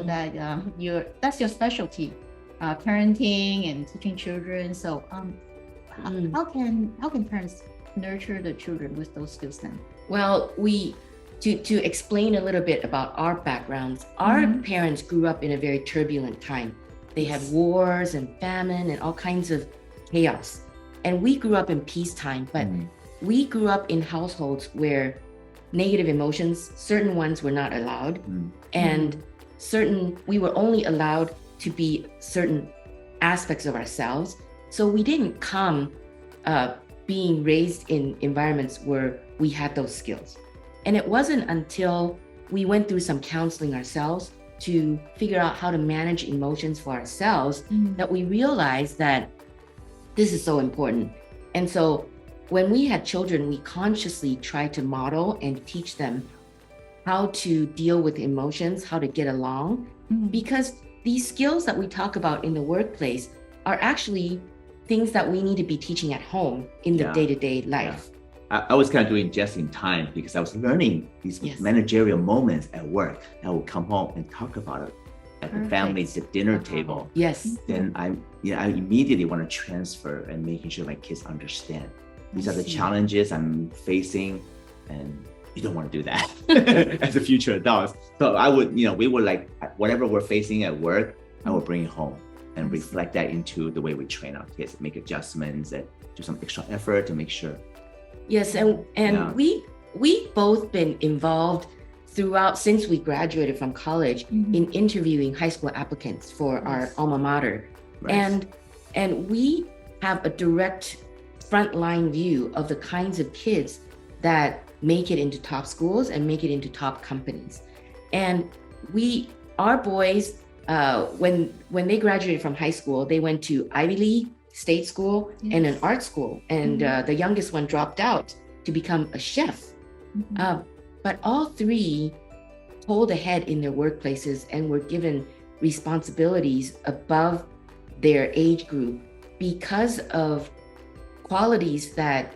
that that's your specialty, parenting and teaching children. So how can parents nurture the children with those skills then? Well, to explain a little bit about our backgrounds, our parents grew up in a very turbulent time. They had wars and famine and all kinds of chaos. And we grew up in peacetime, but we grew up in households where negative emotions, certain ones were not allowed, and we were only allowed to be certain aspects of ourselves. So we didn't come being raised in environments where we had those skills. And it wasn't until we went through some counseling ourselves to figure out how to manage emotions for ourselves that we realized that this is so important. And so when we had children, we consciously tried to model and teach them how to deal with emotions, how to get along, because these skills that we talk about in the workplace are actually things that we need to be teaching at home in the day-to-day life. I was kind of doing just in time because I was learning these managerial moments at work. I would come home and talk about it at the family's dinner table. Yes. Then I immediately want to transfer and making sure my kids understand. These are the challenges I'm facing, and you don't want to do that as a future adults. So I would, we would like whatever we're facing at work, I will bring it home and reflect that into the way we train our kids, make adjustments and do some extra effort to make sure. Yes, and we've both been involved throughout since we graduated from college in interviewing high school applicants for our alma mater. And we have a direct frontline view of the kinds of kids that make it into top schools and make it into top companies. And our boys, when they graduated from high school, they went to Ivy League, state school, and an art school. And the youngest one dropped out to become a chef. But all three pulled ahead in their workplaces and were given responsibilities above their age group because of qualities that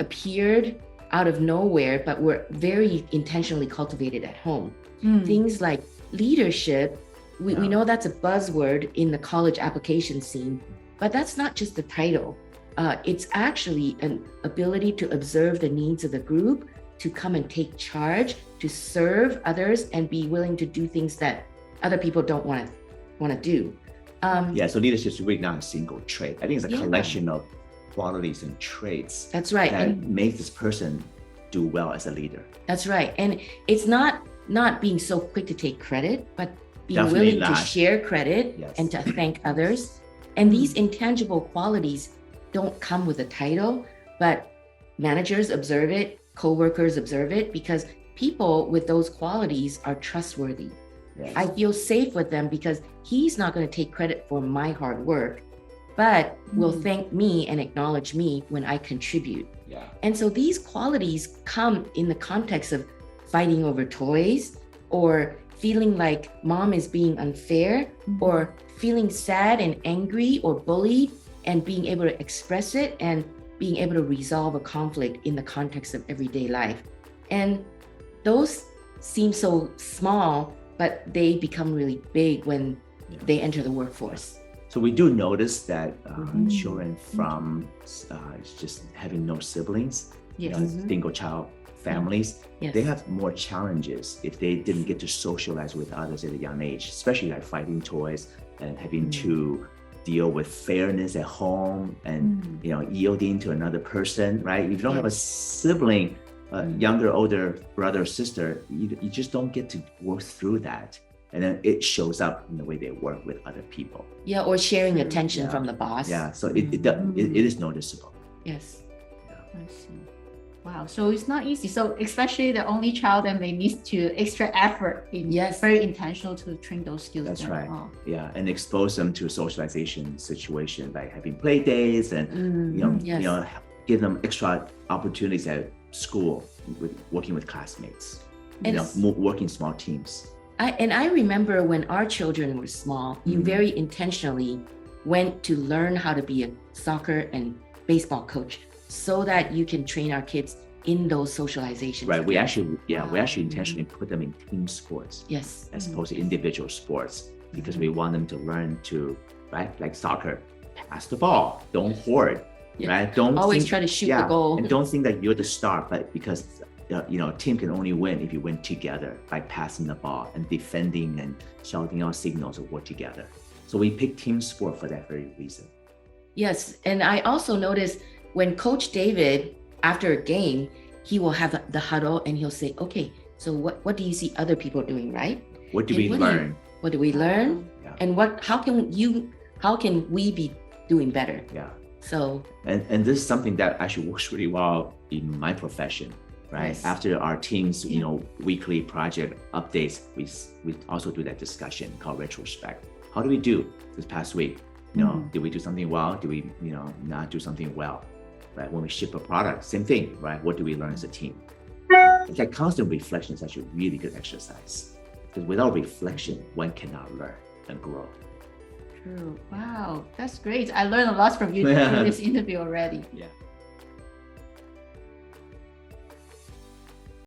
appeared out of nowhere, but were very intentionally cultivated at home. Things like leadership, we know that's a buzzword in the college application scene, but that's not just the title. It's actually an ability to observe the needs of the group, to come and take charge, to serve others, and be willing to do things that other people don't want to do. So leadership is really not a single trait. I think it's a collection of qualities and traits. That's right. That make this person do well as a leader. That's right. And it's not being so quick to take credit, but being willing to share credit and to thank others. And these intangible qualities don't come with a title, but managers observe it, co-workers observe it, because people with those qualities are trustworthy. I feel safe with them because he's not going to take credit for my hard work, but will thank me and acknowledge me when I contribute. And so these qualities come in the context of fighting over toys, or feeling like mom is being unfair, or feeling sad and angry or bullied, and being able to express it and being able to resolve a conflict in the context of everyday life. And those seem so small, but they become really big when they enter the workforce. So we do notice that children from just having no siblings, single child families, they have more challenges if they didn't get to socialize with others at a young age, especially like fighting toys and having to deal with fairness at home and yielding to another person, right? If you don't have a sibling, younger, older brother or sister, you just don't get to work through that. And then it shows up in the way they work with other people. Or sharing attention from the boss. So it is noticeable. Yes. I see. Wow, so it's not easy. So especially the only child, then they need to extra effort in very intentional to train those skills. That's right. And expose them to a socialization situation, like having play days and give them extra opportunities at school with working with classmates, working small teams. I remember when our children were small, you very intentionally went to learn how to be a soccer and baseball coach so that you can train our kids in those socializations. Right. We actually intentionally put them in team sports. Yes. As opposed to individual sports, because we want them to learn to, right, like soccer, pass the ball, don't hoard, right? Don't always try to shoot the goal. And don't think that you're the star, but because a team can only win if you win together by passing the ball and defending and shouting out signals to work together. So we pick team sport for that very reason. Yes, and I also noticed when Coach David, after a game, he will have the huddle and he'll say, okay, so what do you see other people doing, right? What do we learn? What do we learn? Yeah. And how can we be doing better? Yeah. So and this is something that actually works really well in my profession, right? Yes. After our team's weekly project updates, we also do that discussion called retrospect. How do we do this past week? Did we do something well? Did we not do something well? Right? When we ship a product, same thing, right? What do we learn as a team? That constant reflection is actually a really good exercise, because without reflection, one cannot learn and grow. True. Wow, that's great. I learned a lot from you in this interview already. Yeah.